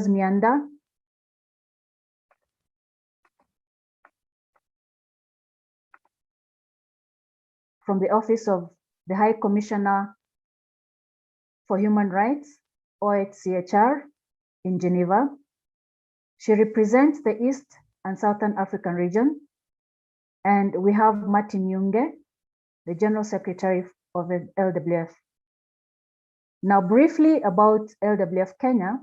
Mianda, from the Office of the High Commissioner for Human Rights, Unhcr, in Geneva. She represents the East and Southern African region. And we have Martin Yunge, the General Secretary of the LWF. Now, briefly about LWF Kenya.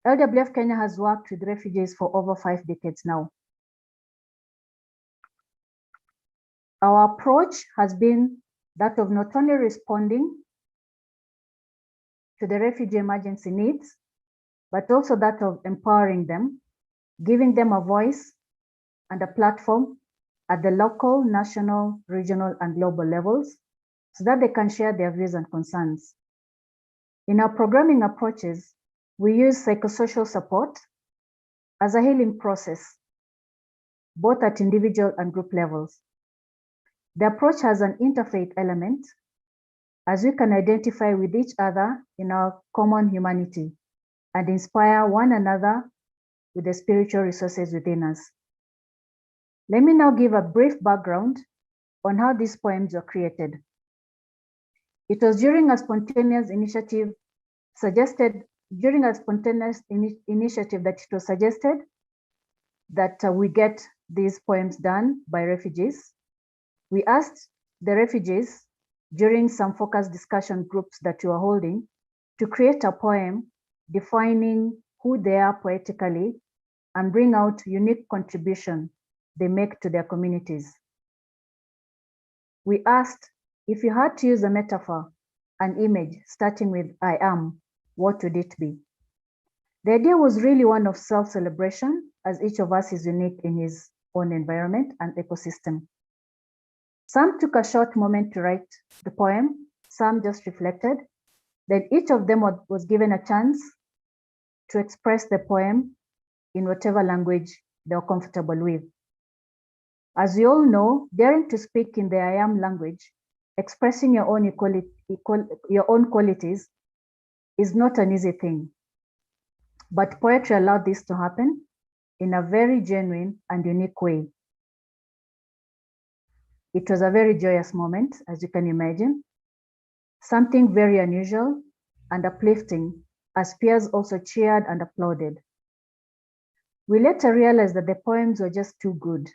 LWF Kenya has worked with refugees for over 5 decades now. Our approach has been that of not only responding to the refugee emergency needs, but also that of empowering them, giving them a voice and a platform at the local, national, regional, and global levels so that they can share their views and concerns. In our programming approaches, we use psychosocial support as a healing process, both at individual and group levels. The approach has an interfaith element as we can identify with each other in our common humanity and inspire one another with the spiritual resources within us. Let me now give a brief background on how these poems were created. It was during a spontaneous initiative that it was suggested that we get these poems done by refugees. We asked the refugees during some focus discussion groups that we were holding to create a poem defining who they are poetically and bring out unique contribution they make to their communities. We asked, if you had to use a metaphor, an image starting with I am, what would it be? The idea was really one of self-celebration, as each of us is unique in his own environment and ecosystem. Some took a short moment to write the poem, some just reflected. Then each of them was given a chance to express the poem in whatever language they were comfortable with. As we all know, daring to speak in the I am language, expressing your own qualities is not an easy thing. But poetry allowed this to happen in a very genuine and unique way. It was a very joyous moment, as you can imagine, something very unusual and uplifting, as peers also cheered and applauded. We later realized that the poems were just too good.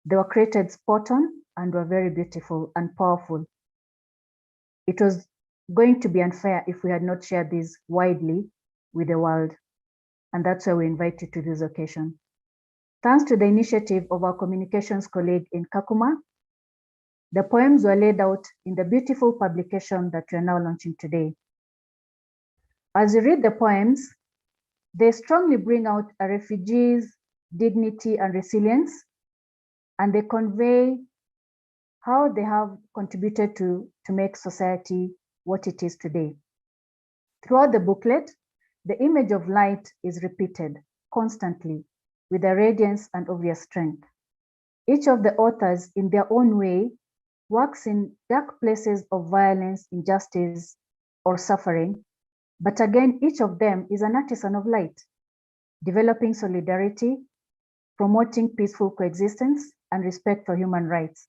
They were created spot on and were very beautiful and powerful. It was going to be unfair if we had not shared these widely with the world. And that's why we invite you to this occasion. Thanks to the initiative of our communications colleague in Kakuma, the poems were laid out in the beautiful publication that we are now launching today. As you read the poems, they strongly bring out a refugee's dignity and resilience, and they convey how they have contributed to make society what it is today. Throughout the booklet, the image of light is repeated constantly with a radiance and obvious strength. Each of the authors, in their own way, works in dark places of violence, injustice, or suffering. But again, each of them is an artisan of light, developing solidarity, promoting peaceful coexistence, and respect for human rights.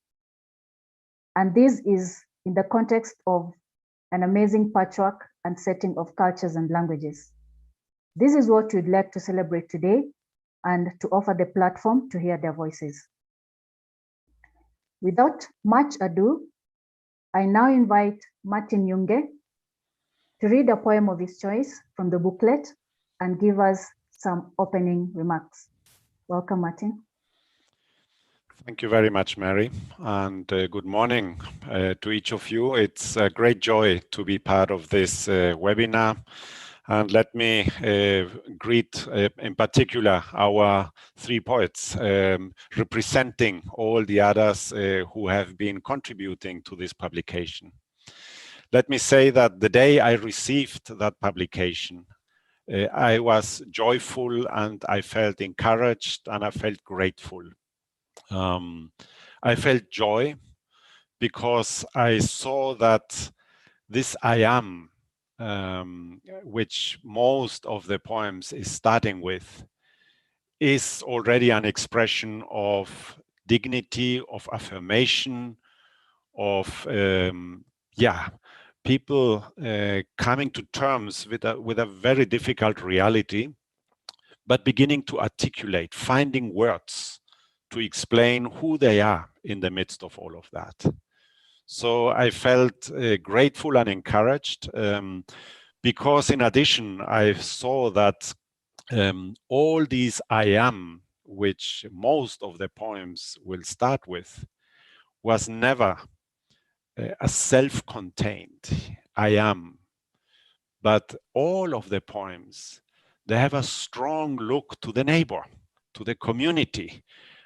And this is in the context of an amazing patchwork and setting of cultures and languages. This is what we'd like to celebrate today and to offer the platform to hear their voices. Without much ado, I now invite Martin Yunge to read a poem of his choice from the booklet and give us some opening remarks. Welcome, Martin. Thank you very much, Mary, and good morning to each of you. It's a great joy to be part of this webinar. And let me greet in particular our 3 poets representing all the others who have been contributing to this publication. Let me say that the day I received that publication, I was joyful and I felt encouraged and I felt grateful. I felt joy because I saw that this I am which most of the poems is starting with, is already an expression of dignity, of affirmation, of people coming to terms with a very difficult reality, but beginning to articulate, finding words to explain who they are in the midst of all of that. So I felt grateful and encouraged because in addition, I saw that all these I am, which most of the poems will start with, was never a self-contained I am, but all of the poems, they have a strong look to the neighbor, to the community,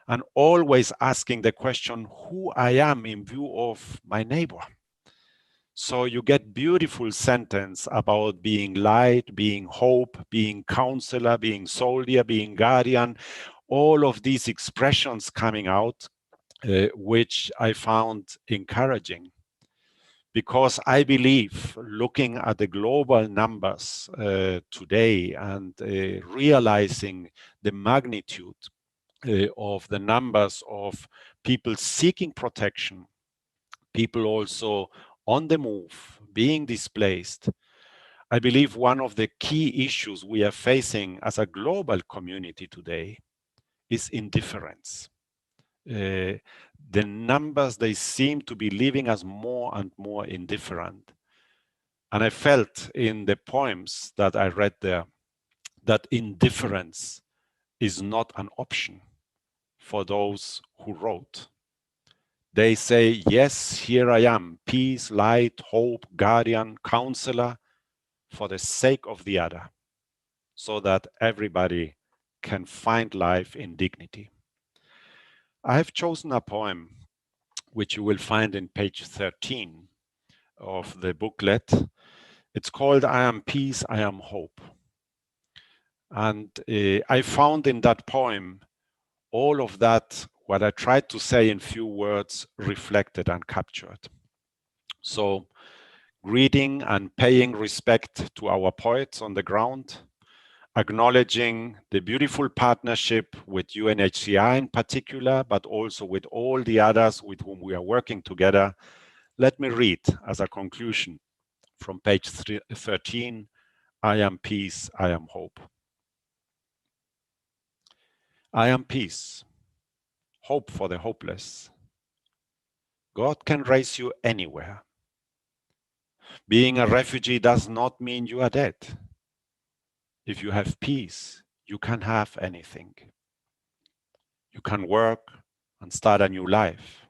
and always asking the question, who I am in view of my neighbor. So you get beautiful sentence about being light, being hope, being counselor, being soldier, being guardian, all of these expressions coming out, which I found encouraging. Because I believe, looking at the global numbers today and realizing the magnitude of the numbers of people seeking protection, people also on the move, being displaced, I believe one of the key issues we are facing as a global community today is indifference. The numbers, they seem to be leaving us more and more indifferent. And I felt in the poems that I read there that indifference is not an option for those who wrote. They say, yes, here I am, peace, light, hope, guardian, counselor, for the sake of the other, so that everybody can find life in dignity. I have chosen a poem which you will find in page 13 of the booklet. It's called I Am Peace, I Am Hope. And I found in that poem all of that, what I tried to say in few words, reflected and captured. So greeting and paying respect to our poets on the ground, acknowledging the beautiful partnership with UNHCR in particular, but also with all the others with whom we are working together. Let me read as a conclusion from page 13, I am peace, I am hope. I am peace, hope for the hopeless. God can raise you anywhere. Being a refugee does not mean you are dead. If you have peace, you can have anything. You can work and start a new life.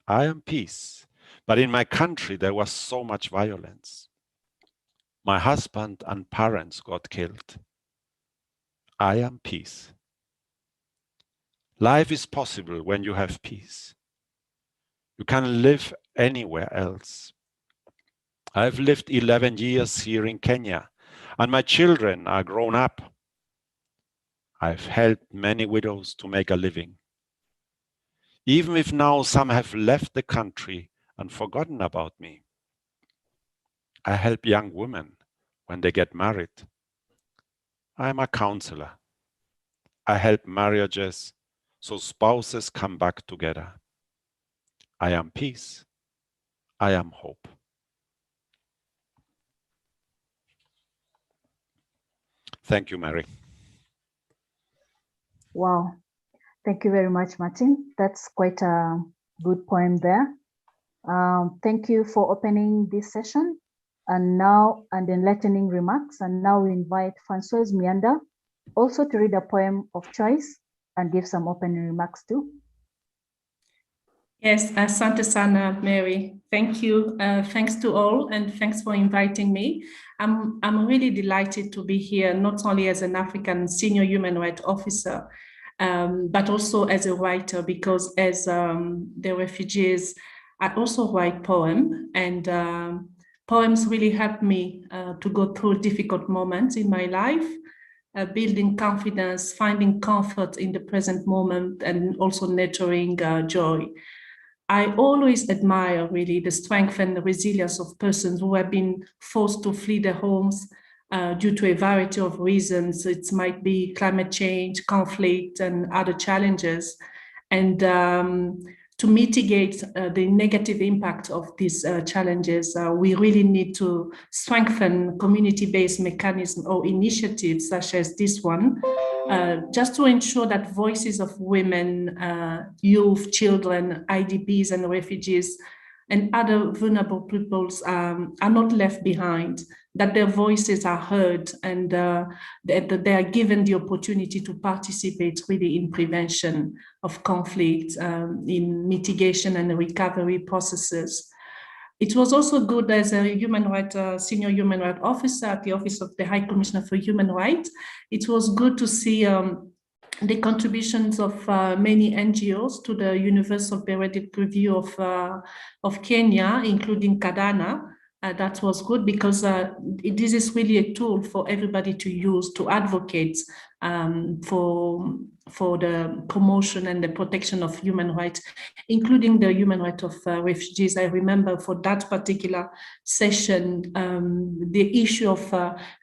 I am peace, but in my country there was so much violence. My husband and parents got killed. I am peace. Life is possible when you have peace. You can live anywhere else. I've lived 11 years here in Kenya, and my children are grown up. I've helped many widows to make a living. Even if now some have left the country and forgotten about me, I help young women when they get married. I'm a counselor. I help marriages so spouses come back together. I am peace. I am hope. Thank you, Mary. Wow. Thank you very much, Martin. That's quite a good poem there. Thank you for opening this session and enlightening remarks. And now we invite Francoise Mianda also to read a poem of choice and give some opening remarks too. Yes, asante sana, Mary. Thank you. Thanks to all, and thanks for inviting me. I'm really delighted to be here, not only as an African senior human rights officer, but also as a writer, because as the refugees, I also write poems, and poems really help me to go through difficult moments in my life, building confidence, finding comfort in the present moment, and also nurturing joy. I always admire really the strength and the resilience of persons who have been forced to flee their homes due to a variety of reasons. It might be climate change, conflict, and other challenges. And to mitigate the negative impact of these challenges, we really need to strengthen community-based mechanisms or initiatives such as this one, just to ensure that voices of women, youth, children, IDPs and refugees and other vulnerable peoples are not left behind, that their voices are heard, and that they are given the opportunity to participate really in prevention of conflict, in mitigation and recovery processes. It was also good as a senior human rights officer at the Office of the High Commissioner for Human Rights. It was good to see the contributions of many NGOs to the Universal Periodic Review of Kenya, including KADANA. That was good because this is really a tool for everybody to use to advocate for the promotion and the protection of human rights, including the human rights of refugees. I remember for that particular session, the issue of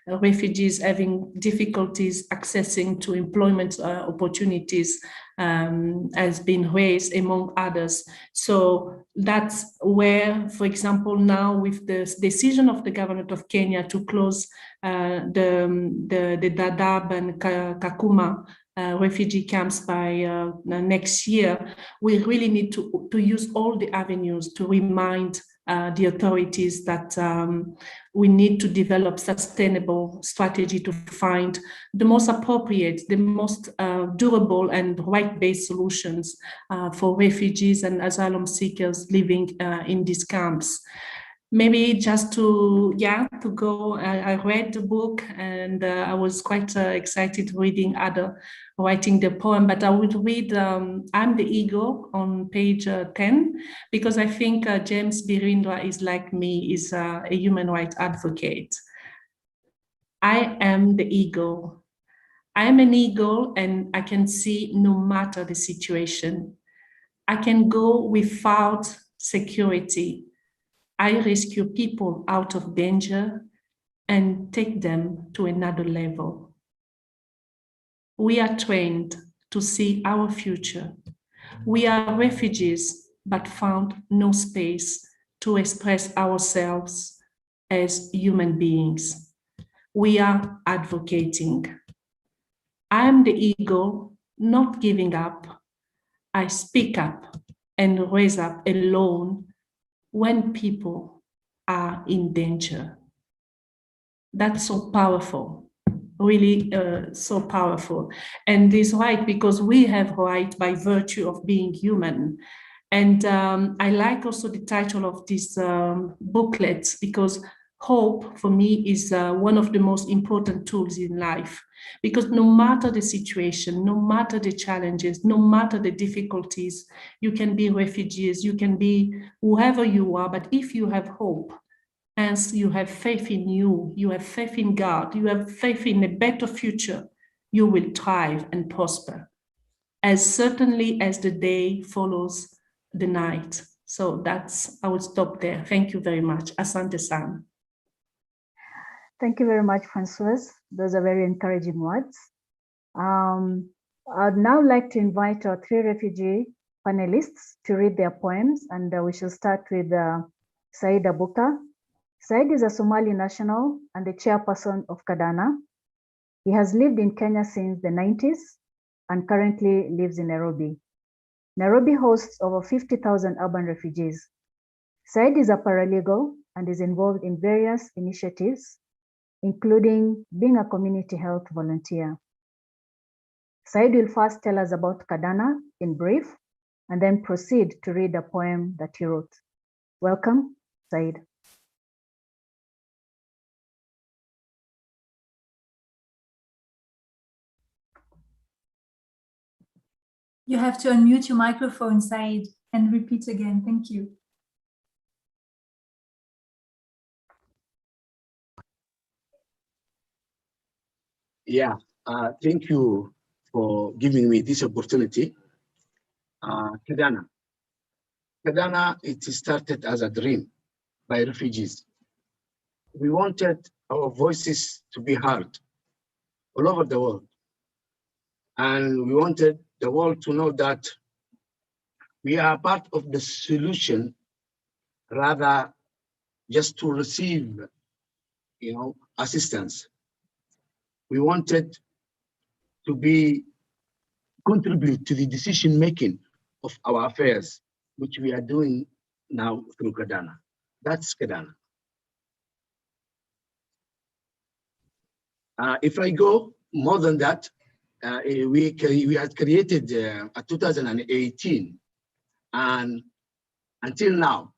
refugees having difficulties accessing to employment opportunities has been raised, among others. So that's where, for example, now with the decision of the government of Kenya to close the Dadaab and Kakuma refugee camps by next year, we really need to use all the avenues to remind the authorities that we need to develop sustainable strategy to find the most appropriate, the most durable and right-based solutions for refugees and asylum seekers living in these camps. Maybe just to go, I read the book and I was quite excited writing the poem, but I would read I'm the Ego on page 10, because I think James Birindwa is like me, is a human rights advocate. I am the ego. I am an eagle and I can see no matter the situation. I can go without security. I rescue people out of danger and take them to another level. We are trained to see our future. We are refugees, but found no space to express ourselves as human beings. We are advocating. I am the eagle, not giving up. I speak up and raise up alone when people are in danger. That's so powerful, really so powerful. And this right, because we have right by virtue of being human. And I like also the title of this booklet, because hope for me is one of the most important tools in life, because no matter the situation, no matter the challenges, no matter the difficulties, you can be refugees, you can be whoever you are, but if you have hope, and you have faith in you have faith in God, you have faith in a better future, you will thrive and prosper, as certainly as the day follows the night. So I would stop there. Thank you very much. Asante-san. Thank you very much, Francoise. Those are very encouraging words. I'd now like to invite our 3 refugee panelists to read their poems, and we shall start with Said Abuka. Said is a Somali national and the chairperson of KADANA. He has lived in Kenya since the 90s and currently lives in Nairobi. Nairobi hosts over 50,000 urban refugees. Said is a paralegal and is involved in various initiatives, including being a community health volunteer. Said will first tell us about KADANA in brief, and then proceed to read a poem that he wrote. Welcome, Said. You have to unmute your microphone, Said, and repeat again. Thank you. Yeah, thank you for giving me this opportunity. KADANA. KADANA, it started as a dream by refugees. We wanted our voices to be heard all over the world. And we wanted the world to know that we are part of the solution rather just to receive, assistance. We wanted to contribute to the decision-making of our affairs, which we are doing now through KADANA. That's KADANA. If I go more than that, we had created 2018, and until now,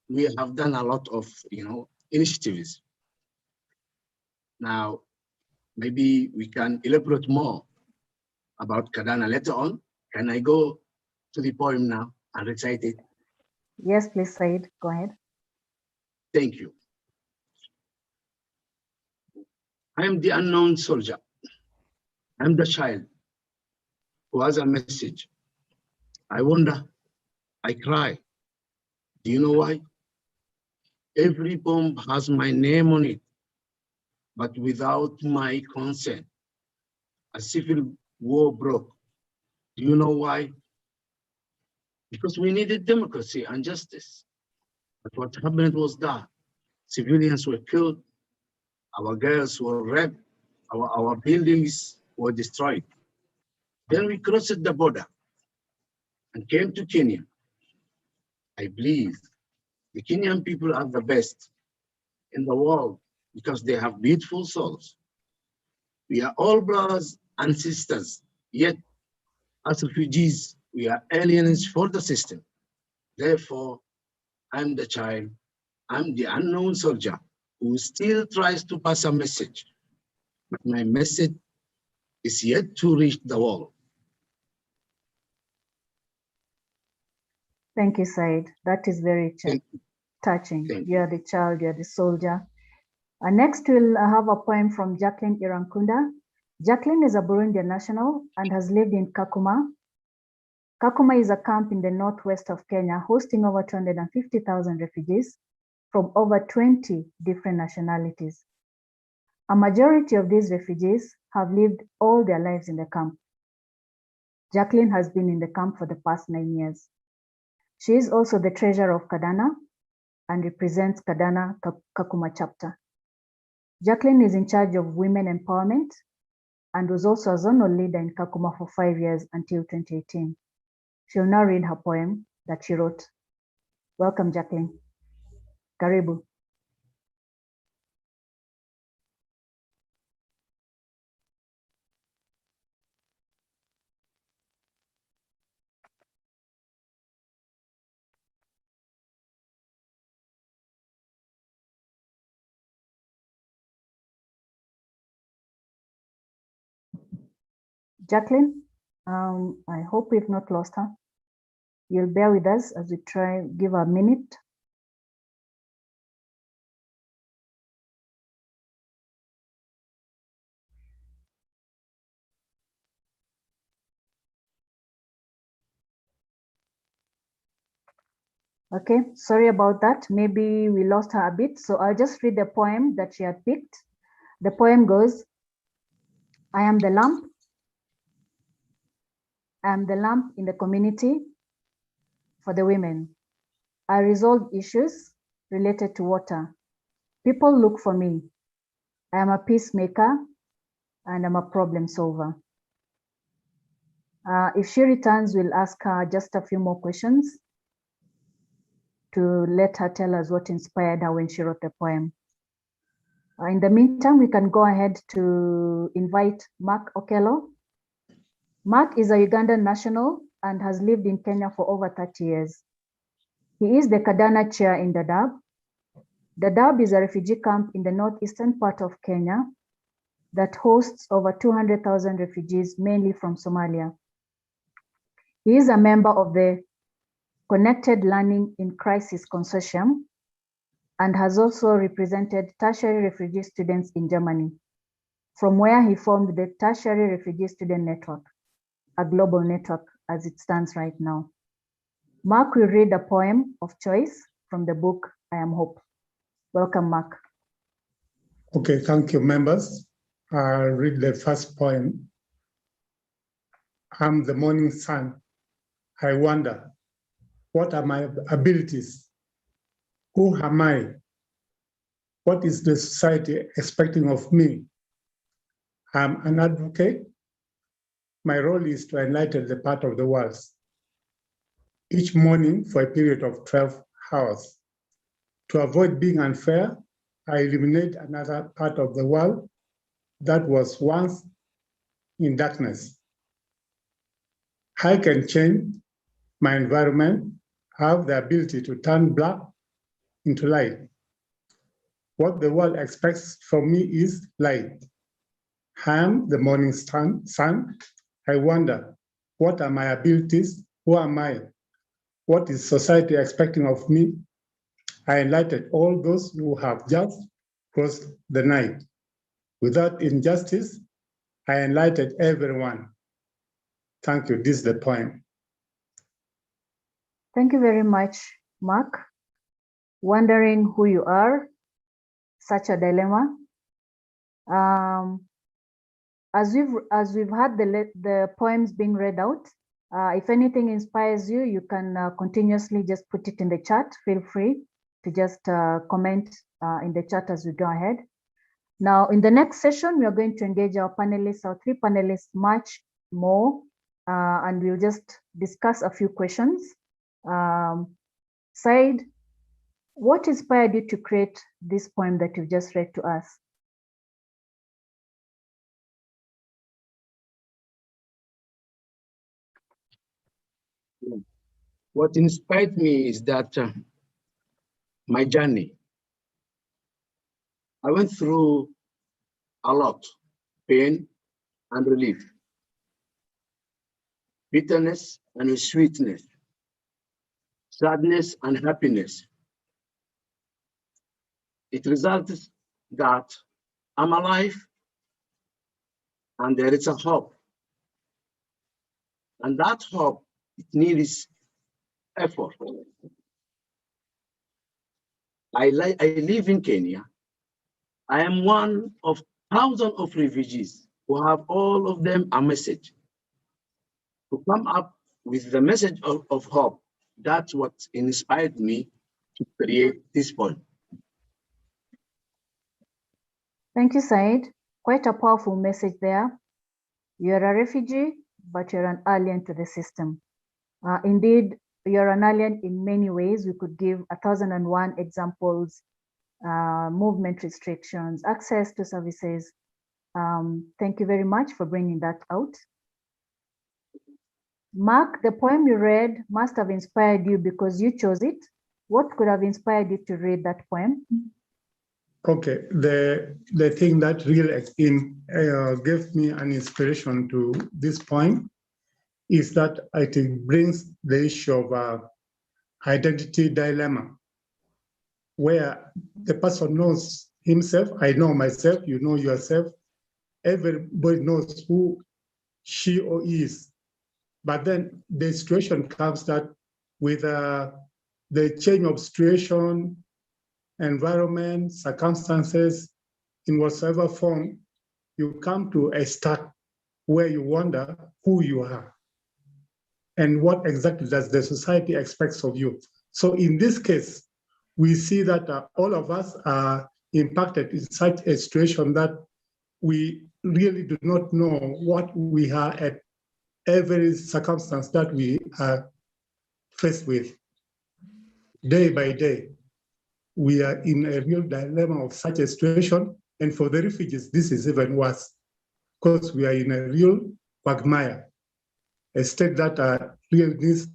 we have done a lot of initiatives. Now, maybe we can elaborate more about KADANA later on. Can I go to the poem now and recite it? Yes, please, Said. Go ahead. Thank you. I am the unknown soldier. I am the child who has a message. I wonder, I cry. Do you know why? Every bomb has my name on it, but without my consent. A civil war broke. Do you know why? Because we needed democracy and justice. But what happened was that civilians were killed, our girls were raped, our buildings were destroyed. Then we crossed the border and came to Kenya. I believe the Kenyan people are the best in the world because they have beautiful souls. We are all brothers and sisters, yet as refugees, we are aliens for the system. Therefore, I'm the child, I'm the unknown soldier who still tries to pass a message. But my message is yet to reach the world. Thank you, Said. That is very touching. You are the child, you are the soldier. Next, we'll have a poem from Jacqueline Irankunda. Jacqueline is a Burundian national and has lived in Kakuma. Kakuma is a camp in the northwest of Kenya, hosting over 250,000 refugees from over 20 different nationalities. A majority of these refugees have lived all their lives in the camp. Jacqueline has been in the camp for the past 9 years. She is also the treasurer of KADANA and represents KADANA Kakuma chapter. Jacqueline is in charge of women empowerment and was also a zonal leader in Kakuma for 5 years until 2018. She'll now read her poem that she wrote. Welcome, Jacqueline. Karibu. Jacqueline, I hope we've not lost her. You'll bear with us as we try, give her a minute. Okay, sorry about that. Maybe we lost her a bit. So I'll just read the poem that she had picked. The poem goes, I am the lamp. I am the lamp in the community for the women. I resolve issues related to water. People look for me. I am a peacemaker and I'm a problem solver. If she returns, we'll ask her just a few more questions to let her tell us what inspired her when she wrote the poem. In the meantime, we can go ahead to invite Mark Okello. Mark is a Ugandan national and has lived in Kenya for over 30 years. He is the KADANA chair in Dadaab. Dadaab is a refugee camp in the northeastern part of Kenya that hosts over 200,000 refugees, mainly from Somalia. He is a member of the Connected Learning in Crisis Consortium and has also represented tertiary refugee students in Germany, from where he formed the Tertiary Refugee Student Network, a global network as it stands right now. Mark will read a poem of choice from the book, I Am Hope. Welcome, Mark. Okay, thank you, members. I'll read the first poem. I'm the morning sun. I wonder, what are my abilities? Who am I? What is the society expecting of me? I'm an advocate. My role is to enlighten the part of the world. Each morning for a period of 12 hours. To avoid being unfair, I eliminate another part of the world that was once in darkness. I can change my environment, have the ability to turn black into light. What the world expects from me is light. I am the morning sun. I wonder, what are my abilities? Who am I? What is society expecting of me? I enlighten all those who have just crossed the night. Without injustice, I enlighten everyone. Thank you. This is the poem. Thank you very much, Mark. Wondering who you are, such a dilemma. As we've had the poems being read out, if anything inspires you, you can continuously just put it in the chat. Feel free to just comment in the chat as we go ahead. Now, in the next session, we are going to engage our panelists, our three panelists, much more, and we'll just discuss a few questions. Said, what inspired you to create this poem that you've just read to us? What inspired me is that my journey. I went through a lot, pain and relief, bitterness and sweetness, sadness and happiness. It results that I'm alive and there is a hope. And that hope, it needs effort. I live in Kenya. I am one of thousands of refugees who have all of them a message. To come up with the message of hope, that's what inspired me to create this poem. Thank you, Said. Quite a powerful message there. You're a refugee, but you're an alien to the system. Indeed, you're an alien in many ways. We could give 1,001 examples, movement restrictions, access to services. Thank you very much for bringing that out. Mark, the poem you read must have inspired you because you chose it. What could have inspired you to read that poem? Okay, the thing that really gave me an inspiration to this poem is that I think brings the issue of identity dilemma, where the person knows himself, I know myself, you know yourself, everybody knows who she or he is. But then the situation comes that with the change of situation, environment, circumstances, in whatever form, you come to a start where you wonder who you are and what exactly does the society expects of you. So in this case, we see that all of us are impacted in such a situation that we really do not know what we are at every circumstance that we are faced with. Day by day, we are in a real dilemma of such a situation. And for the refugees, this is even worse because we are in a real quagmire, a state that really needs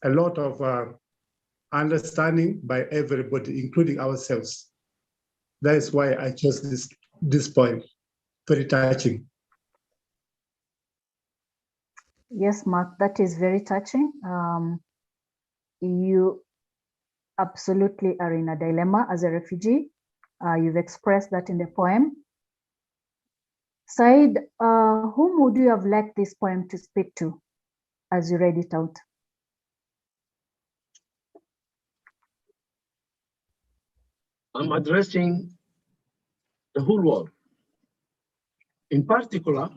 a lot of understanding by everybody, including ourselves. That is why I chose this point. Very touching. Yes, Mark, that is very touching. You absolutely are in a dilemma as a refugee. You've expressed that in the poem. Said, whom would you have liked this poem to speak to as you read it out? I'm addressing the whole world. In particular,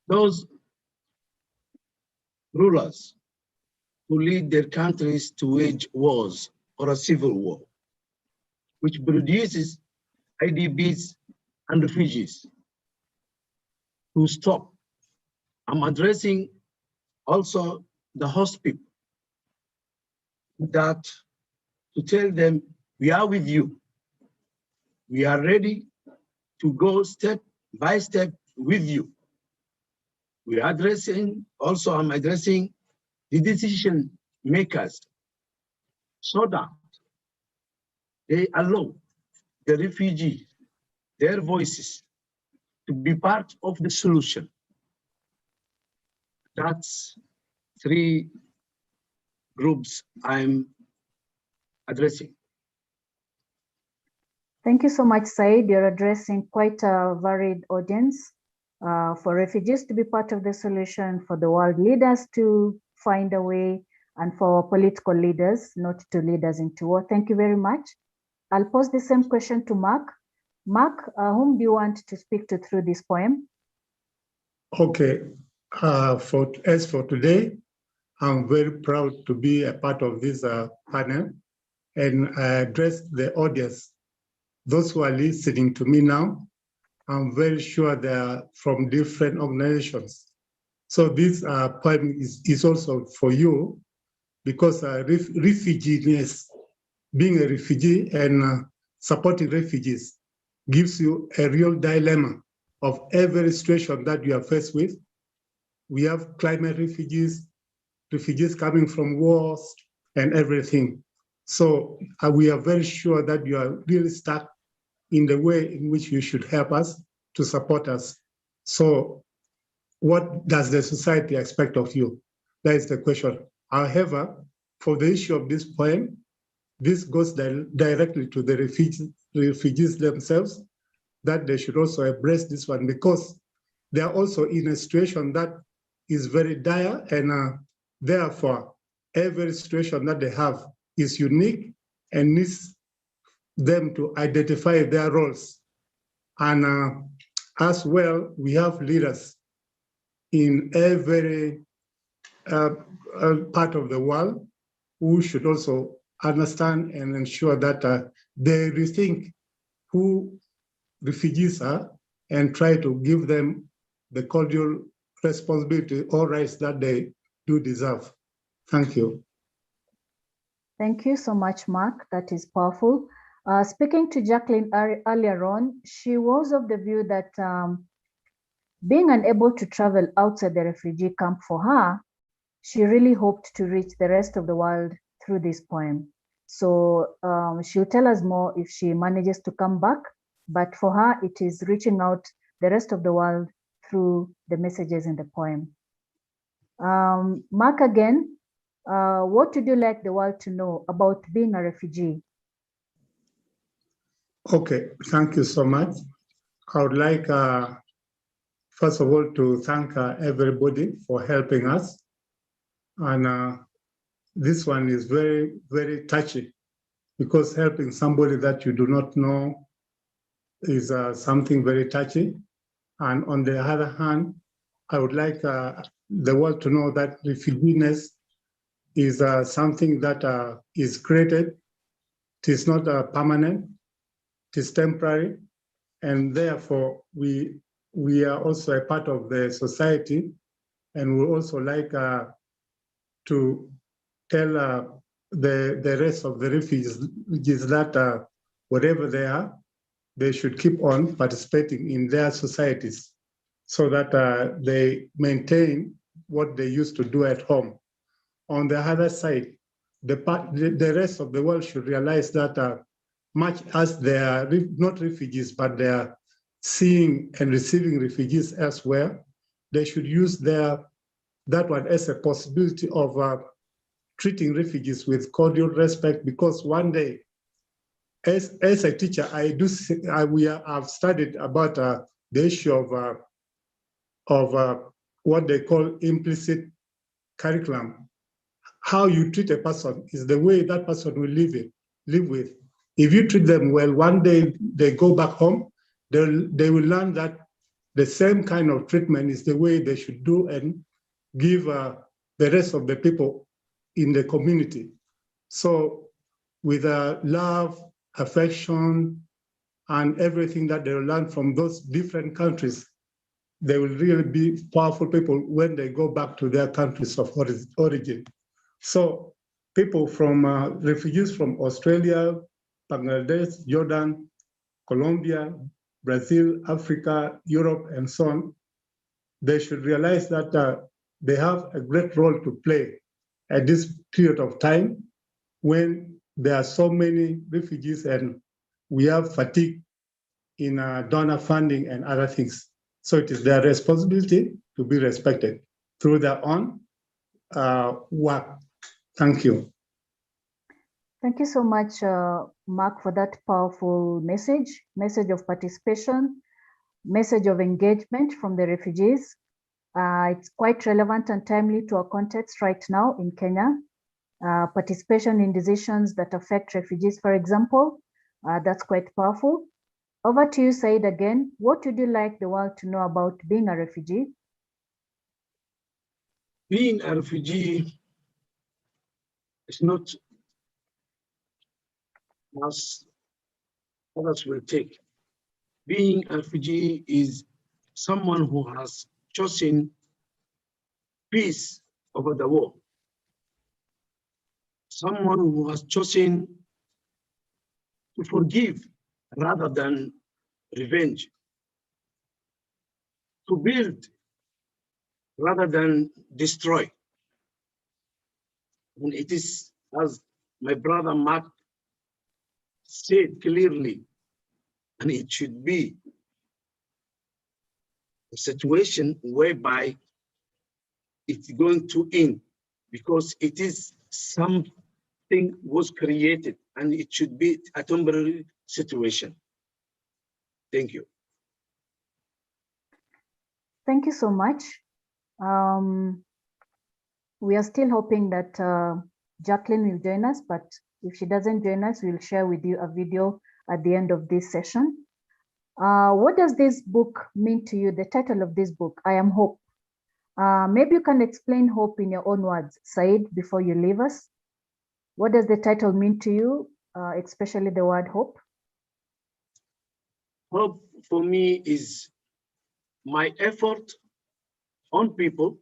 those rulers who lead their countries to wage wars or a civil war, which produces IDPs and refugees to stop. I'm addressing also the host people that to tell them, we are with you. We are ready to go step by step with you. We are addressing, also I'm addressing the decision makers so that they allow the refugees, their voices, to be part of the solution. That's 3 groups I'm addressing. Thank you so much, Said. You're addressing quite a varied audience for refugees to be part of the solution, for the world leaders to find a way, and for political leaders not to lead us into war. Thank you very much. I'll pose the same question to Mark. Mark, whom do you want to speak to through this poem? Okay, as for today, I'm very proud to be a part of this panel, and I address the audience. Those who are listening to me now, I'm very sure they are from different organizations. So this poem is also for you, because refugees, being a refugee and supporting refugees gives you a real dilemma of every situation that you are faced with. We have climate refugees, refugees coming from wars and everything. So we are very sure that you are really stuck in the way in which you should help us to support us. So what does the society expect of you? That is the question. However, for the issue of this poem, this goes directly to the refugees themselves, that they should also embrace this one, because they are also in a situation that is very dire, and therefore every situation that they have is unique and needs them to identify their roles. And as well, we have leaders in every part of the world who should also understand and ensure that they rethink who refugees are and try to give them the cordial responsibility or rights that they do deserve. Thank you. Thank you so much, Mark. That is powerful. Speaking to Jacqueline earlier on, she was of the view that being unable to travel outside the refugee camp for her, she really hoped to reach the rest of the world through this poem. So she'll tell us more if she manages to come back, but for her, it is reaching out the rest of the world through the messages in the poem. Mark, again, what would you like the world to know about being a refugee? Okay, thank you so much. I would like, first of all, to thank everybody for helping us. And this one is very, very touchy, because helping somebody that you do not know is something very touchy. And on the other hand, I would like the world to know that refugeeness is something that is created. It is not permanent, it is temporary, and therefore we are also a part of the society, and we also like to tell the rest of the refugees that whatever they are, they should keep on participating in their societies, so that they maintain what they used to do at home. On the other side, the rest of the world should realize that much as they are not refugees, but they are seeing and receiving refugees elsewhere, they should use that one as a possibility of treating refugees with cordial respect, because one day, as a teacher, I've studied about the issue of what they call implicit curriculum. How you treat a person is the way that person will live with. If you treat them well, one day they go back home, they will learn that the same kind of treatment is the way they should do and give the rest of the people in the community. So with love, affection, and everything that they learn from those different countries, they will really be powerful people when they go back to their countries of origin. So people from refugees from Australia, Bangladesh, Jordan, Colombia, Brazil, Africa, Europe, and so on, they should realize that they have a great role to play at this period of time when there are so many refugees and we have fatigue in donor funding and other things. So it is their responsibility to be respected through their own work. Thank you. Thank you so much, Mark, for that powerful message of participation, message of engagement from the refugees. It's quite relevant and timely to our context right now in Kenya. Participation in decisions that affect refugees, for example, that's quite powerful. Over to you, Said, again. What would you like the world to know about being a refugee? Being a refugee is not as others will take. Being a refugee is someone who has chosen peace over the war. Someone who has chosen to forgive rather than revenge, to build rather than destroy. And it is, as my brother Mark said clearly, and it should be a situation whereby it's going to end, because it is something was created and it should be a temporary situation. Thank you. Thank you so much. We are still hoping that Jacqueline will join us, but if she doesn't join us, we'll share with you a video at the end of this session. What does this book mean to you? The title of this book, I Am Hope. Maybe you can explain hope in your own words, Said, before you leave us. What does the title mean to you, especially the word hope? Hope for me is my effort on people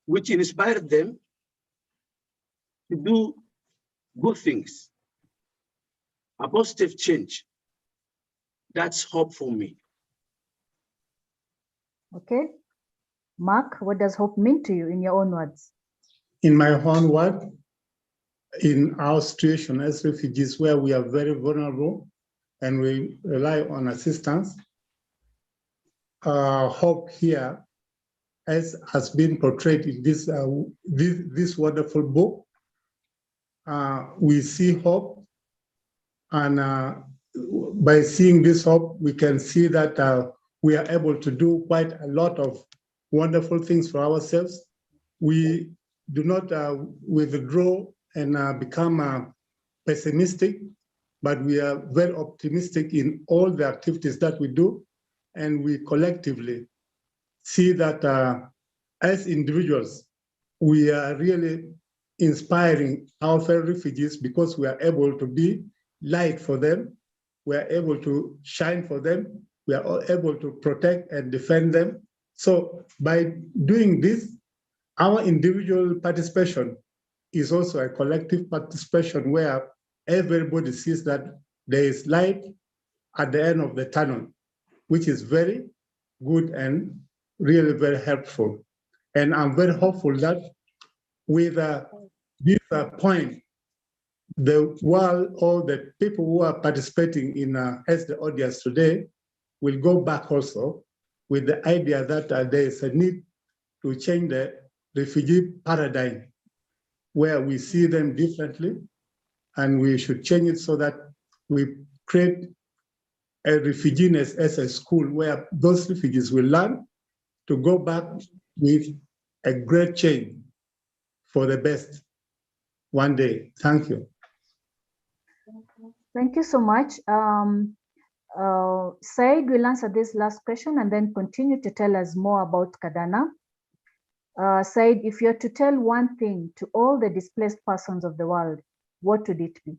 which inspired them to do good things, a positive change. That's hope for me. Okay. Mark, what does hope mean to you in your own words? In my own word, in our situation as refugees where we are very vulnerable and we rely on assistance, hope here as has been portrayed in this wonderful book. We see hope, and by seeing this hope, we can see that we are able to do quite a lot of wonderful things for ourselves. We do not withdraw and become pessimistic, but we are very optimistic in all the activities that we do, and we collectively see that as individuals, we are really inspiring our fellow refugees because we are able to be light for them, we are able to shine for them, we are able to protect and defend them. So by doing this, our individual participation is also a collective participation where everybody sees that there is light at the end of the tunnel, which is very good and really very helpful. And I'm very hopeful that with this point, the world or the people who are participating in as the audience today will go back also with the idea that there is a need to change the refugee paradigm where we see them differently, and we should change it so that we create a refugees as a school where those refugees will learn to go back with a great change for the best one day. Thank you. Thank you so much. Said will answer this last question and then continue to tell us more about KADANA. Said, if you're to tell one thing to all the displaced persons of the world, what would it be?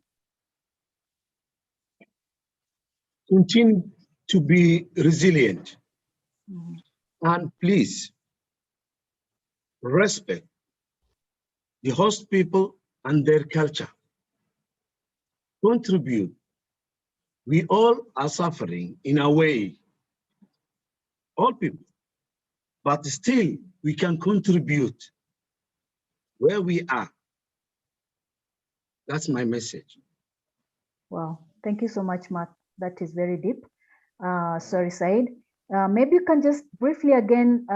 Continue to be resilient. And please respect the host people and their culture. Contribute. We all are suffering in a way, all people, but still we can contribute where we are. That's my message. Wow, thank you so much, Mark. That is very deep. Sorry, Said. Maybe you can just briefly again,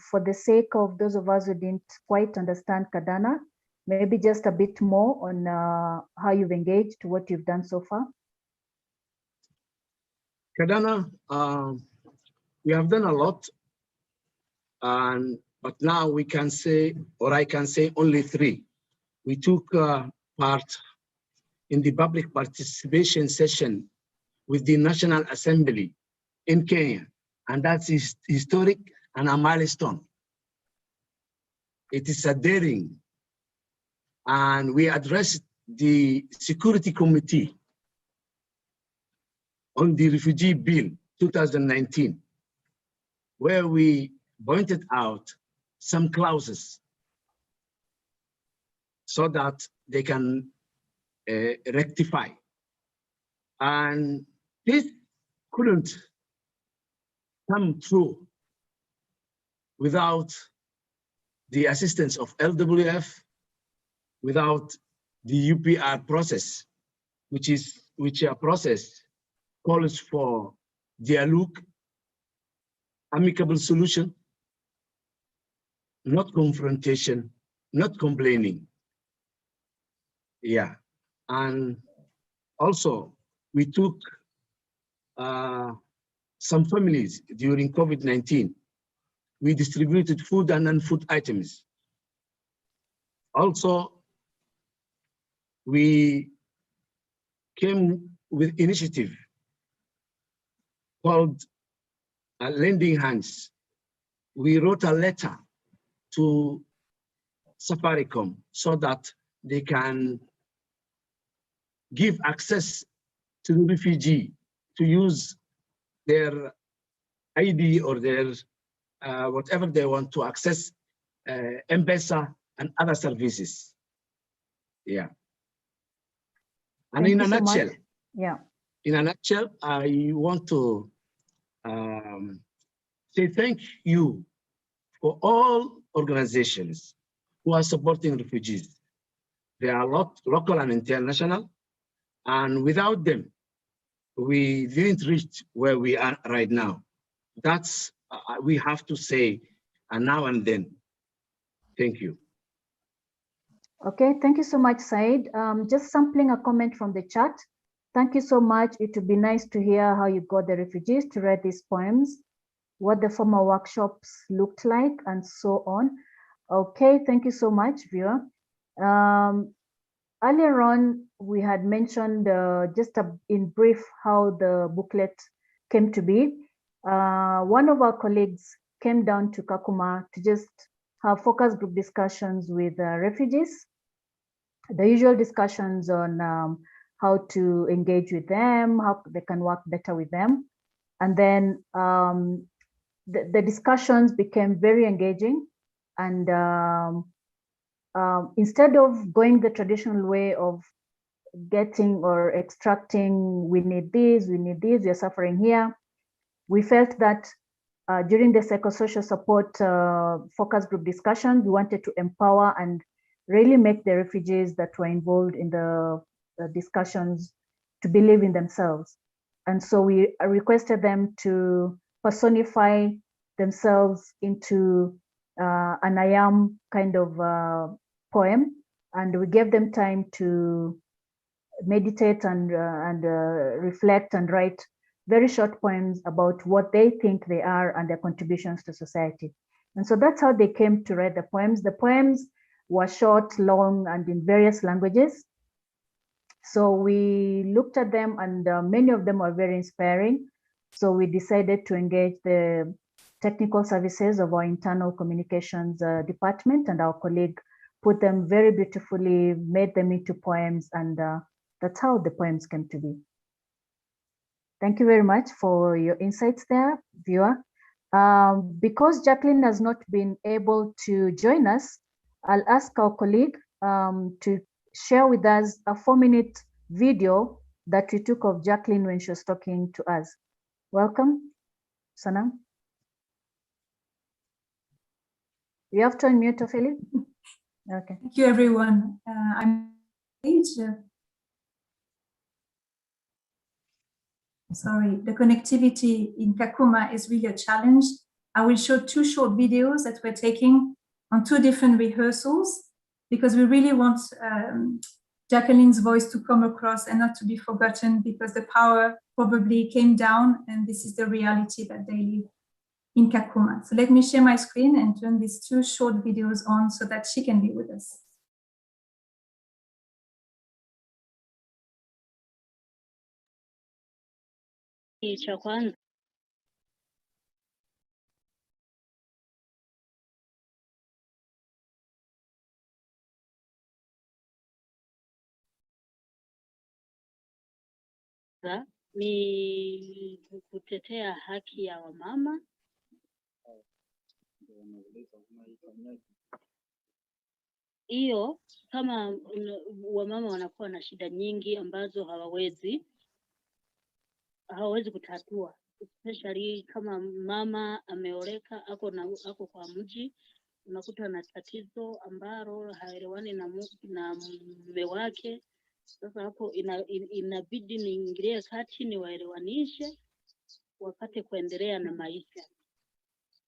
for the sake of those of us who didn't quite understand KADANA, maybe just a bit more on how you've engaged, what you've done so far. KADANA, we have done a lot, but now we can say, or I can say only 3. We took part in the public participation session with the National Assembly in Kenya, and that's historic and a milestone. It is a daring, and we addressed the Security Committee on the Refugee Bill 2019, where we pointed out some clauses so that they can rectify. And this couldn't come true without the assistance of LWF, without the UPR process, which a process calls for dialogue, amicable solution, not confrontation, not complaining. Yeah, and also we took some families during COVID-19. We distributed food and non-food items. Also, we came with initiative called Lending Hands. We wrote a letter to Safaricom so that they can give access to the refugee to use their ID or their whatever they want to access M-Pesa and other services. Yeah. And in a nutshell, in a nutshell, I want to say thank you for all organizations who are supporting refugees. They are a lot local and international, and without them, we didn't reach where we are right now. That's, we have to say, now and then. Thank you. Okay, thank you so much, Said. Just sampling a comment from the chat. Thank you so much. It would be nice to hear how you got the refugees to write these poems, what the former workshops looked like, and so on. Okay, thank you so much, viewer. Earlier on, we had mentioned just in brief how the booklet came to be. One of our colleagues came down to Kakuma to just have focus group discussions with refugees, the usual discussions on how to engage with them, how they can work better with them. And then the discussions became very engaging. And instead of going the traditional way of getting or extracting, we need this, we are suffering here, we felt that during the psychosocial support focus group discussion, we wanted to empower and really make the refugees that were involved in the discussions to believe in themselves. And so we requested them to personify themselves into an I am kind of poem, and we gave them time to meditate and reflect and write very short poems about what they think they are and their contributions to society. And so that's how they came to write the poems. The poems were short, long, and in various languages. So we looked at them, and many of them are very inspiring. So we decided to engage the technical services of our internal communications department, and our colleague put them very beautifully, made them into poems, and that's how the poems came to be. Thank you very much for your insights there, viewer. Because Jacqueline has not been able to join us, I'll ask our colleague to share with us a 4-minute video that we took of Jacqueline when she was talking to us. Welcome, Sanam. You have to unmute, Ophelia. Okay. Thank you, everyone. I'm sorry, the connectivity in Kakuma is really a challenge. I will show 2 short videos that we're taking on 2 different rehearsals, because we really want Jacqueline's voice to come across and not to be forgotten, because the power probably came down, and this is the reality that they live in Kakuma. So let me share my screen and turn these 2 short videos on so that she can be with us. Cha kwanza ni kutetea haki ya wamama. Hiyo kama wamama wanakuwa na shida nyingi ambazo hawawezi kutatua, especially kama mama ameoleka, ako kwa mji, unakuta na tatizo ambalo haelewani na mume wake. Sasa hapo inabidi niingilie kati, niwaelewanishe wapate kuendelea na maisha.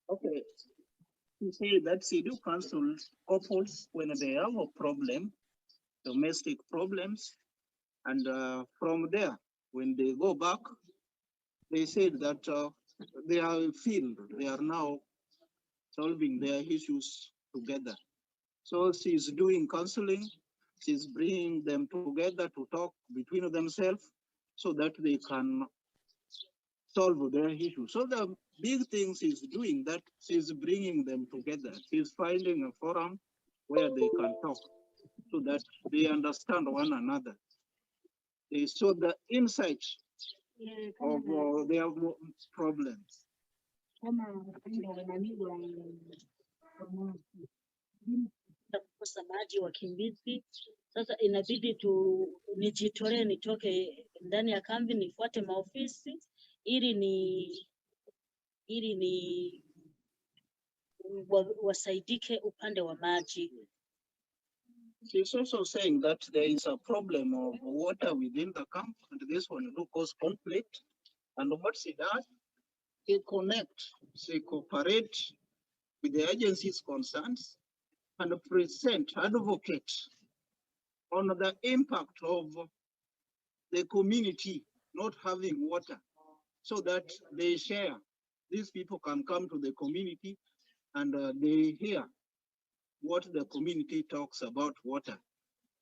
Okay. You say that CDU counsels couples when they have a problem, domestic problems, and from there, when they go back, they said that they are now solving their issues together. So she's doing counseling, she's bringing them together to talk between themselves so that they can solve their issues. So the big things she's doing, that she's bringing them together. She's finding a forum where they can talk so that they understand one another. So the insight of their problems. Kukosa maji, wakimbizi. Sasa inabidi nijitolee, nitoke ndani ya kambi, nifuate maofisi ili wasaidike upande wa maji. She's also saying that there is a problem of water within the camp, and this one will cause conflict. And what she does, she connects, she cooperates with the agencies concerned and advocate on the impact of the community not having water, so that they share. These people can come to the community and they hear what the community talks about water.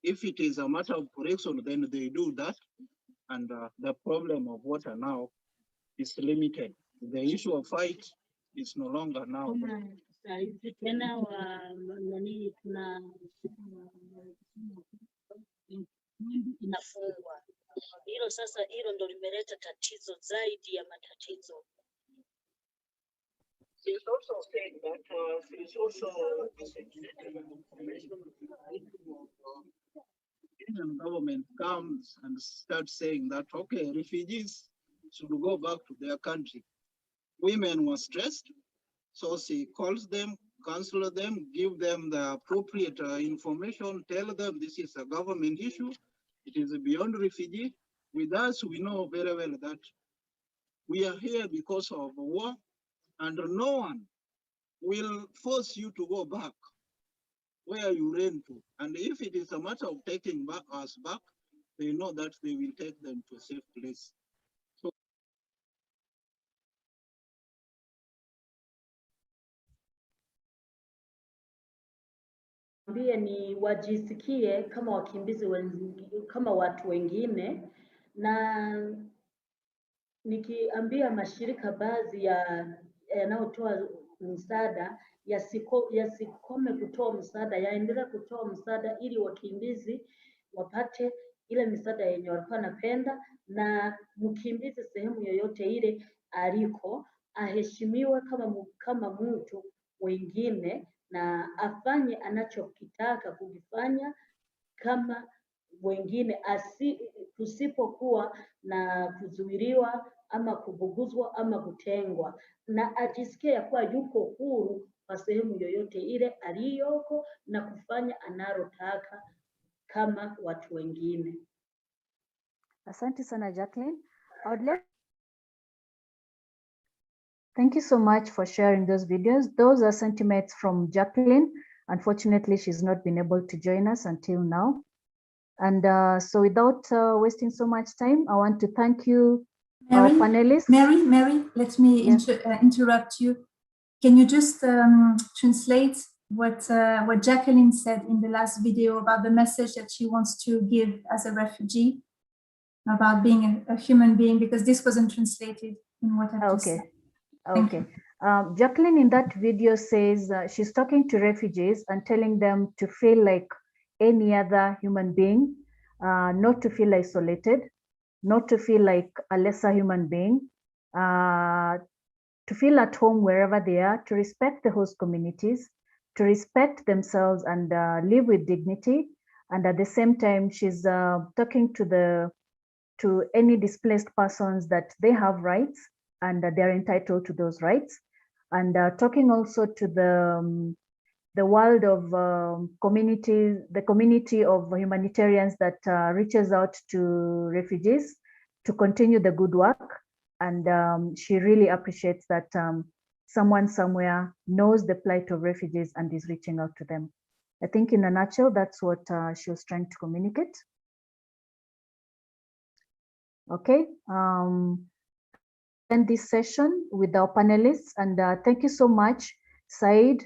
If it is a matter of correction, then they do that, and the problem of water now is limited. The issue of fight is no longer now. Inafungwa. Hilo ndo limeleta tatizo zaidi ya matatizo. She's also saying that she's also Indian government comes and starts saying that, okay, refugees should go back to their country. Women were stressed, so she calls them, counsel them, give them the appropriate information, tell them this is a government issue, it is beyond refugee. With us, we know very well that we are here because of war, and no one will force you to go back where you ran to. And if it is a matter of taking us back, they know that they will take them to a safe place. Ambie ni wajisikie kama wakimbizi kama watu wengine, na nikiambia mashirika baadhi yanayotoa msaada yasikome kutoa msaada, yaendelee kutoa msaada ili wakimbizi wapate ile misaada yenye walikuwa wanapenda, na mkimbizi sehemu yoyote ile aliko aheshimiwe kama mtu wengine, na afanye anachokitaka kukifanya kama wengine, tusipokuwa na kuzuiliwa ama kubuguzwa ama kutengwa, na ajisikie ya kuwa yuko huru kwa sehemu yoyote ile aliyoko na kufanya analotaka kama watu wengine. Asante sana, Jacqueline. Thank you so much for sharing those videos. Those are sentiments from Jacqueline. Unfortunately, she's not been able to join us until now. And so without wasting so much time, I want to thank you, our panelists. Mary, let me interrupt you. Can you just translate what Jacqueline said in the last video about the message that she wants to give as a refugee, about being a human being, because this wasn't translated in what I've just said. Okay. Jacqueline in that video says she's talking to refugees and telling them to feel like any other human being, not to feel isolated, not to feel like a lesser human being, to feel at home wherever they are, to respect the host communities, to respect themselves and live with dignity. And at the same time, she's talking to any displaced persons that they have rights and they're entitled to those rights. And talking also to the world of communities, the community of humanitarians that reaches out to refugees to continue the good work. And she really appreciates that someone somewhere knows the plight of refugees and is reaching out to them. I think in a nutshell, that's what she was trying to communicate. Okay, end this session with our panelists, and thank you so much, Said,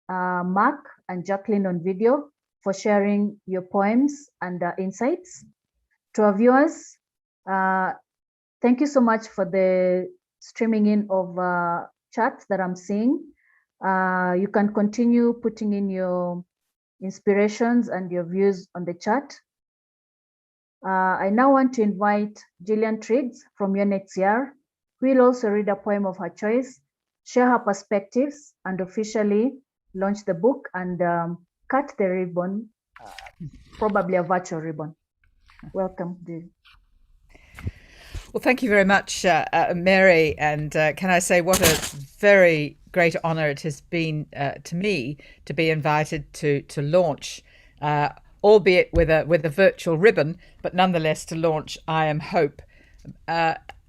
Mark, and Jacqueline on video for sharing your poems and insights. To our viewers, thank you so much for the streaming in of chats that I'm seeing. You can continue putting in your inspirations and your views on the chat. I now want to invite Jillian Triggs from Unhcr, who will also read a poem of her choice, share her perspectives, and officially launch the book and cut the ribbon, probably a virtual ribbon. Welcome, Jill. Well, thank you very much, Mary. And can I say what a very great honor it has been to me to be invited to launch, albeit with a virtual ribbon, but nonetheless to launch I Am Hope.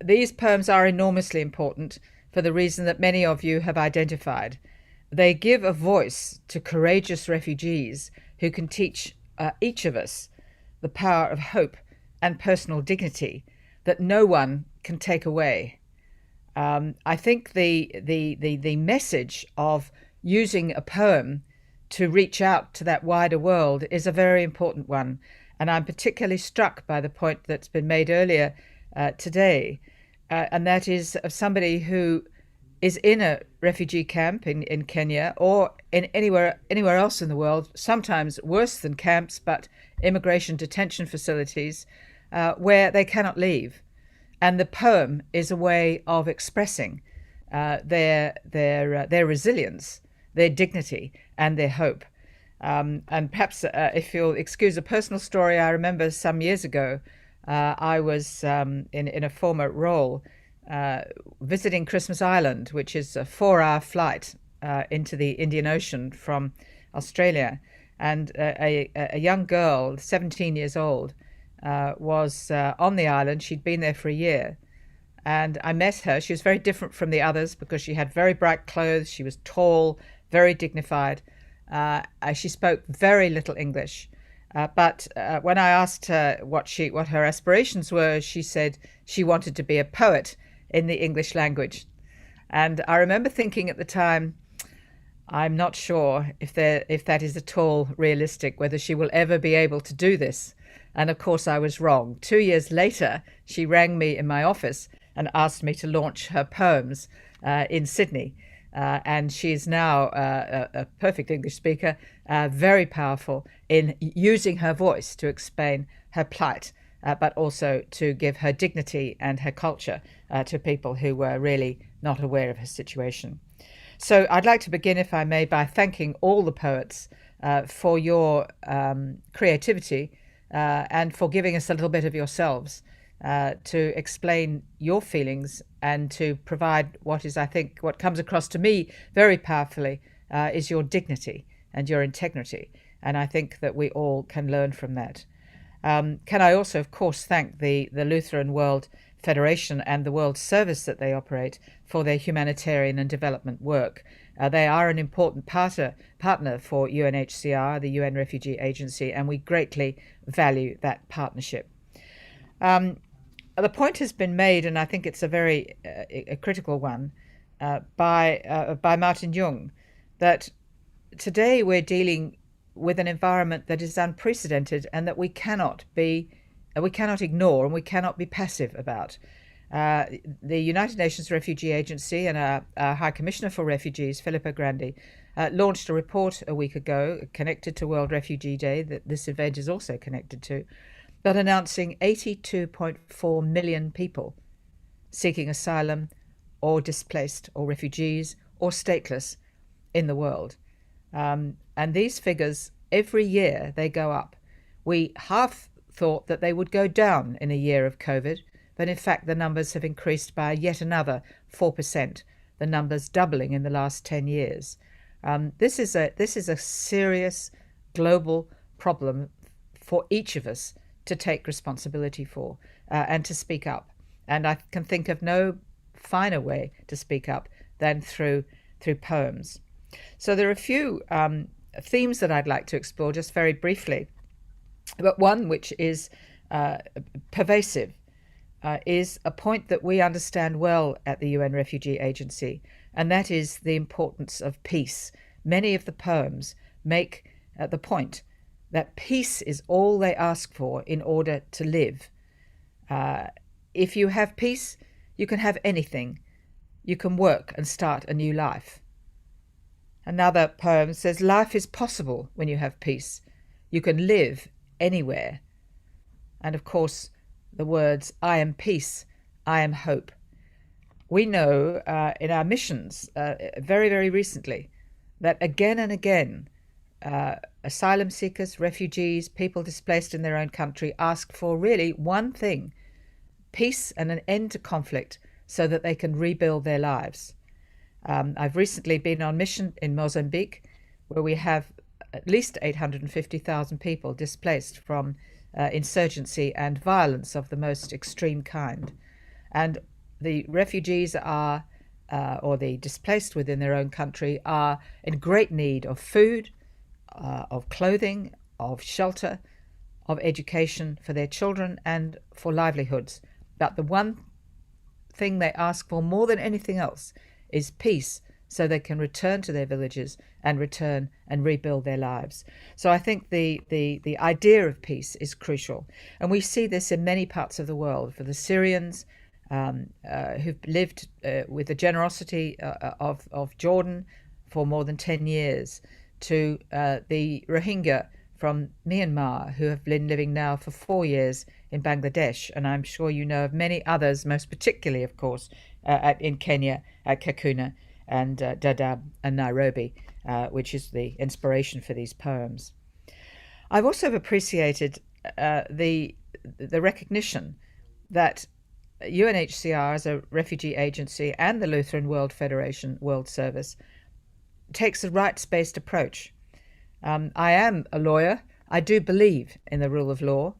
These poems are enormously important for the reason that many of you have identified. They give a voice to courageous refugees who can teach each of us the power of hope and personal dignity that no one can take away. I think the message of using a poem to reach out to that wider world is a very important one. And I'm particularly struck by the point that's been made earlier today, and that is of somebody who is in a refugee camp in Kenya or in anywhere else in the world, sometimes worse than camps, but immigration detention facilities where they cannot leave. And the poem is a way of expressing their resilience, their dignity, and their hope. And perhaps if you'll excuse a personal story, I remember some years ago, I was in a former role visiting Christmas Island, which is a 4-hour flight into the Indian Ocean from Australia. And a young girl, 17 years old, was on the island. She'd been there for a year. And I met her. She was very different from the others because she had very bright clothes. She was tall, very dignified. She spoke very little English. But when I asked her what her aspirations were, she said she wanted to be a poet in the English language. And I remember thinking at the time, I'm not sure if that is at all realistic, whether she will ever be able to do this. And of course, I was wrong. 2 years later, she rang me in my office and asked me to launch her poems in Sydney. And she is now a perfect English speaker, very powerful in using her voice to explain her plight, but also to give her dignity and her culture to people who were really not aware of her situation. So I'd like to begin, if I may, by thanking all the poets for your creativity and for giving us a little bit of yourselves to explain your feelings and to provide what is, I think, what comes across to me very powerfully is your dignity and your integrity. And I think that we all can learn from that. Can I also, of course, thank the Lutheran World Federation and the World Service that they operate for their humanitarian and development work. They are an important partner for UNHCR, the UN Refugee Agency, and we greatly value that partnership. The point has been made, and I think it's a very a critical one, by Martin Jung, that today we're dealing with an environment that is unprecedented and that we cannot ignore and we cannot be passive about. The United Nations Refugee Agency and our High Commissioner for Refugees, Filippo Grandi, launched a report a week ago connected to World Refugee Day that this event is also connected to, but announcing 82.4 million people seeking asylum or displaced or refugees or stateless in the world. And these figures, every year they go up. We half thought that they would go down in a year of COVID, but in fact the numbers have increased by yet another 4%, the numbers doubling in the last 10 years. This is a serious global problem for each of us to take responsibility for and to speak up. And I can think of no finer way to speak up than through poems. So there are a few themes that I'd like to explore just very briefly, but one which is pervasive is a point that we understand well at the UN Refugee Agency, and that is the importance of peace. Many of the poems make the point that peace is all they ask for in order to live. If you have peace, you can have anything. You can work and start a new life. Another poem says, life is possible when you have peace. You can live anywhere. And of course, the words, I am peace, I am hope. We know in our missions very, very recently that again and again, asylum seekers, refugees, people displaced in their own country ask for really one thing, peace and an end to conflict so that they can rebuild their lives. I've recently been on mission in Mozambique, where we have at least 850,000 people displaced from insurgency and violence of the most extreme kind. And the refugees are, or the displaced within their own country, are in great need of food, of clothing, of shelter, of education for their children and for livelihoods. But the one thing they ask for more than anything else is peace, so they can return to their villages and return and rebuild their lives. So I think the idea of peace is crucial. And we see this in many parts of the world. For the Syrians who've lived with the generosity of Jordan for more than 10 years, to the Rohingya from Myanmar who have been living now for 4 years in Bangladesh. And I'm sure you know of many others, most particularly, of course, in Kenya, at Kakuma and Dadaab and Nairobi, which is the inspiration for these poems. I've also appreciated the recognition that UNHCR as a refugee agency and the Lutheran World Federation World Service takes a rights-based approach. I am a lawyer. I do believe in the rule of law,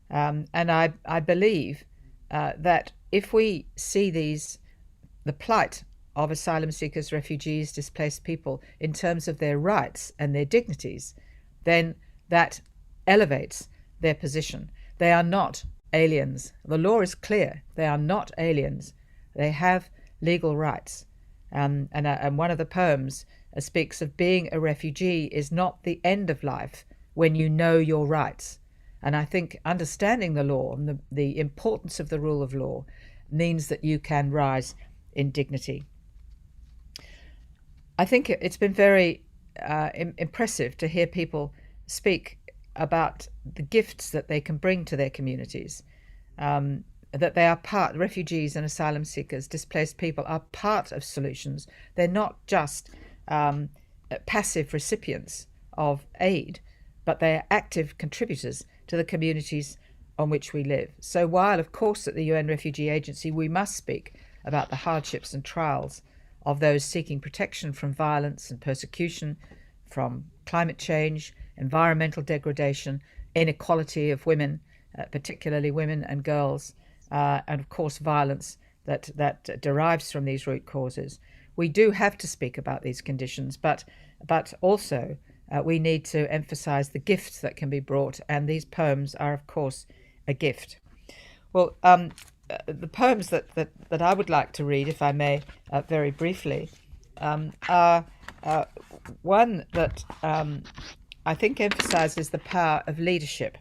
and I believe that if we see the plight of asylum seekers, refugees, displaced people in terms of their rights and their dignities, then that elevates their position. They are not aliens. The law is clear. They are not aliens. They have legal rights. And one of the poems speaks of being a refugee is not the end of life when you know your rights. And I think understanding the law and the importance of the rule of law means that you can rise in dignity. I think it's been very impressive to hear people speak about the gifts that they can bring to their communities, that they are part, refugees and asylum seekers, displaced people are part of solutions. They're not just passive recipients of aid, but they are active contributors to the communities on which we live. So while, of course, at the UN Refugee Agency, we must speak about the hardships and trials of those seeking protection from violence and persecution, from climate change, environmental degradation, inequality of women, particularly women and girls, and of course violence that derives from these root causes. We do have to speak about these conditions, but also we need to emphasize the gifts that can be brought, and these poems are, of course, a gift. Well, the poems that I would like to read, if I may, very briefly, are one that I think emphasizes the power of leadership.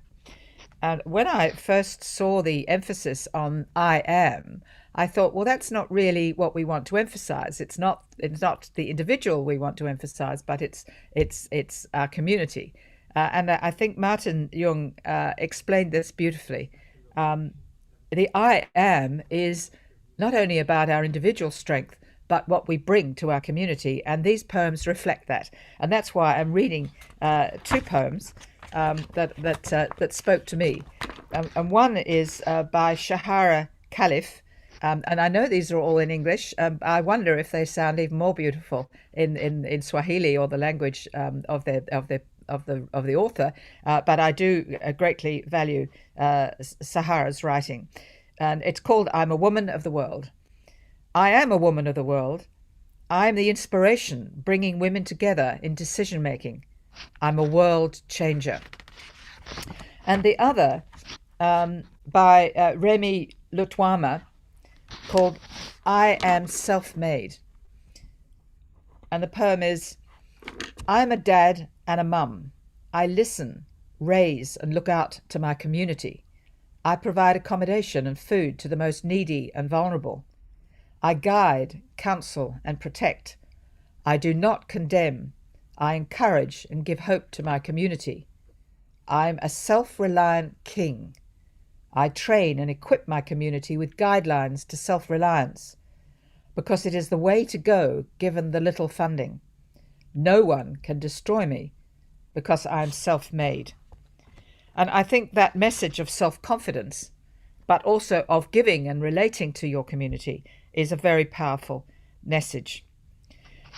And when I first saw the emphasis on I am, I thought, well, that's not really what we want to emphasize. It's not the individual we want to emphasize, but it's our community. And I think Martin Jung explained this beautifully. The I am is not only about our individual strength, but what we bring to our community. And these poems reflect that. And that's why I'm reading two poems that spoke to me. And one is by Shahara Khalif. And I know these are all in English. I wonder if they sound even more beautiful in Swahili, or the language of the author. But I do greatly value Sahara's writing. And it's called I'm a Woman of the World. I am a woman of the world. I am the inspiration bringing women together in decision making. I'm a world changer. And the other by Remy Lutwama, called I Am Self-Made. And the poem is, I'm a dad and a mum. I listen, raise and look out to my community. I provide accommodation and food to the most needy and vulnerable. I guide, counsel and protect. I do not condemn. I encourage and give hope to my community. I'm a self-reliant king. I train and equip my community with guidelines to self-reliance, because it is the way to go given the little funding. No one can destroy me because I am self-made. And I think that message of self-confidence, but also of giving and relating to your community, is a very powerful message.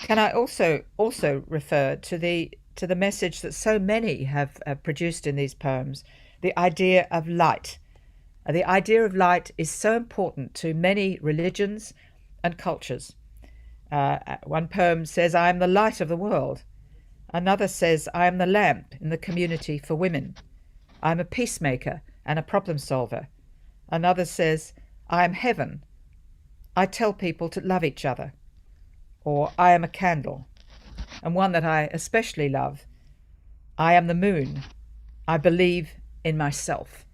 Can I also refer to the message that so many have produced in these poems, the idea of light. The idea of light is so important to many religions and cultures. One poem says, I am the light of the world. Another says, I am the lamp in the community for women. I am a peacemaker and a problem solver. Another says, I am heaven. I tell people to love each other. Or I am a candle. And one that I especially love, I am the moon. I believe in myself.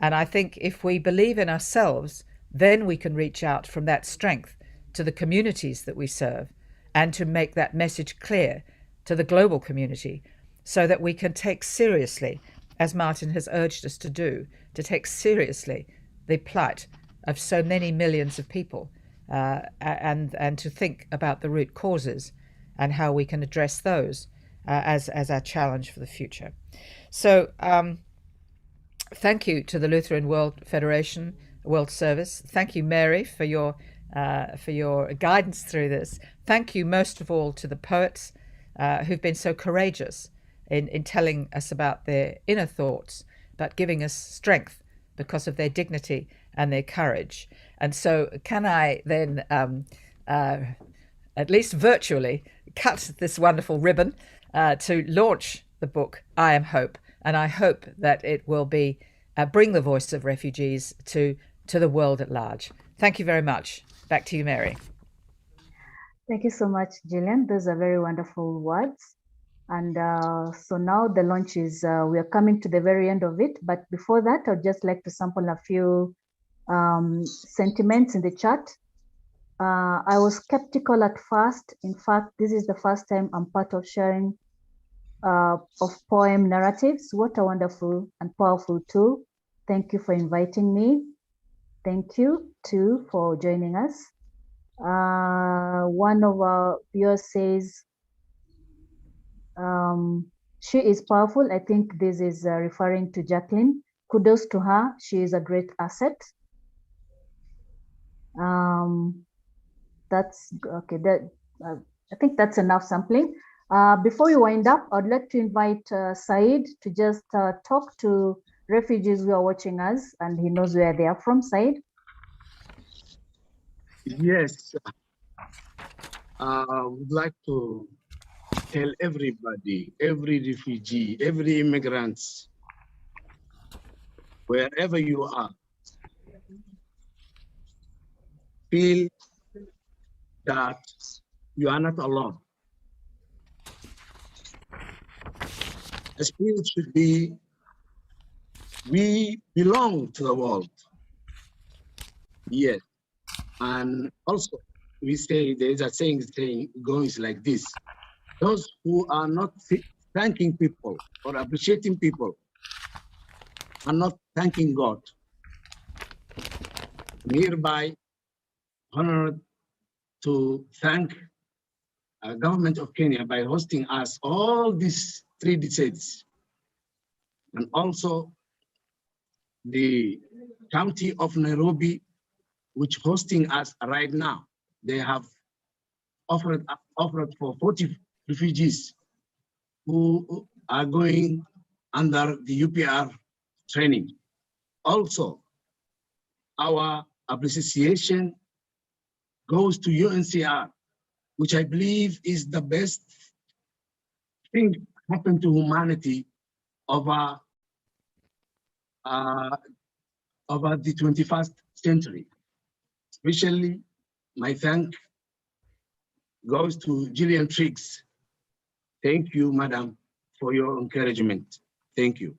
And I think if we believe in ourselves, then we can reach out from that strength to the communities that we serve, and to make that message clear to the global community, so that we can take seriously, as Martin has urged us to do, to take seriously the plight of so many millions of people, and to think about the root causes and how we can address those as our challenge for the future. So thank you to the Lutheran World Federation, World Service. Thank you, Mary, for your guidance through this. Thank you most of all to the poets who've been so courageous in telling us about their inner thoughts, but giving us strength because of their dignity and their courage. And so can I then, at least virtually, cut this wonderful ribbon to launch the book, I Am Hope. And I hope that it will be bring the voice of refugees to the world at large. Thank you very much. Back to you, Mary. Thank you so much, Jillian. Those are very wonderful words. And so now the launch is, we are coming to the very end of it. But before that, I'd just like to sample a few sentiments in the chat. I was skeptical at first. In fact, this is the first time I'm part of sharing of poem narratives. What a wonderful and powerful tool. Thank you for inviting me. Thank you too for joining us. One of our viewers says, she is powerful. I think this is referring to Jacqueline. Kudos to her. She is a great asset. That's okay. I think that's enough sampling. Before we wind up, I'd like to invite Said to just talk to refugees who are watching us, and he knows where they are from. Said. Yes, I would like to tell everybody, every refugee, every immigrant, wherever you are, feel that you are not alone. The spirit should be, we belong to the world. Yes, and also we say, there is a saying goes like this: those who are not thanking people or appreciating people are not thanking God. I'm hereby honored to thank government of Kenya by hosting us all these 3 decades, and also the county of Nairobi, which hosting us right now. They have offered for 40 refugees who are going under the UPR training. Also, our appreciation goes to Unhcr, which I believe is the best thing happened to humanity over the 21st century. Especially, my thank goes to Jillian Triggs. Thank you, madam, for your encouragement. Thank you.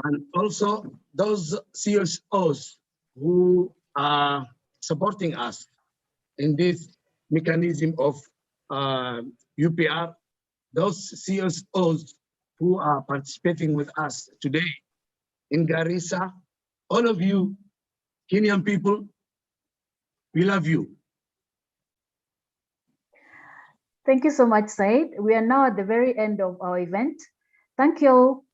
And also those CSOs who are supporting us in this mechanism of UPR, those CSOs who are participating with us today in Garissa, all of you Kenyan people, we love you. Thank you so much, Said. We are now at the very end of our event. Thank you all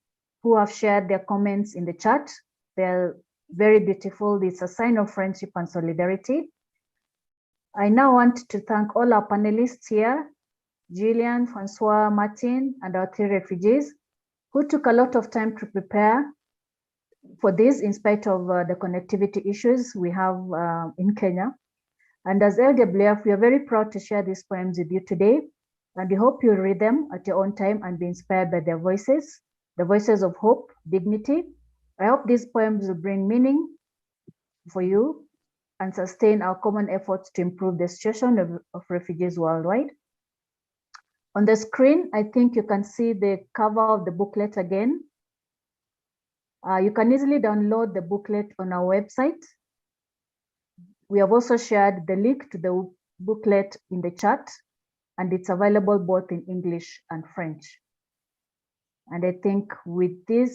who have shared their comments in the chat. They're very beautiful. It's a sign of friendship and solidarity. I now want to thank all our panelists here, Jillian, Francois, Martin, and our 3 refugees who took a lot of time to prepare for this in spite of the connectivity issues we have in Kenya. And as LWF, we are very proud to share these poems with you today. And we hope you'll read them at your own time and be inspired by their voices, the voices of hope, dignity. I hope these poems will bring meaning for you and sustain our common efforts to improve the situation of refugees worldwide. On the screen, I think you can see the cover of the booklet again. You can easily download the booklet on our website. We have also shared the link to the booklet in the chat, and it's available both in English and French. And I think with this,